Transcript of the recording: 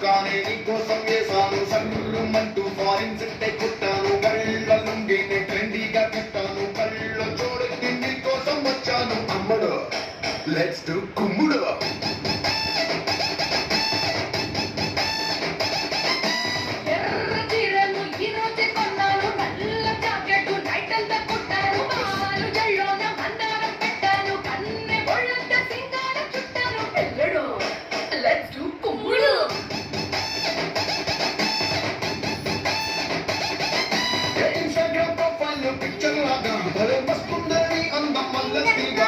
చొక్కానే నీకోసం వేసాను సర్రుమంటూ ఫారిన్ సెట్టే కుట్టాను కళ్ళ లుంగిని ట్రెండీగా కట్టాను కళ్ళ చూడకి నీకోసం వచ్చాను అమ్మడు లెట్స్ డు కుమ్ముడు పిక్చర్ లాగా భలే మస్తుందని అందం మల్లె తీగా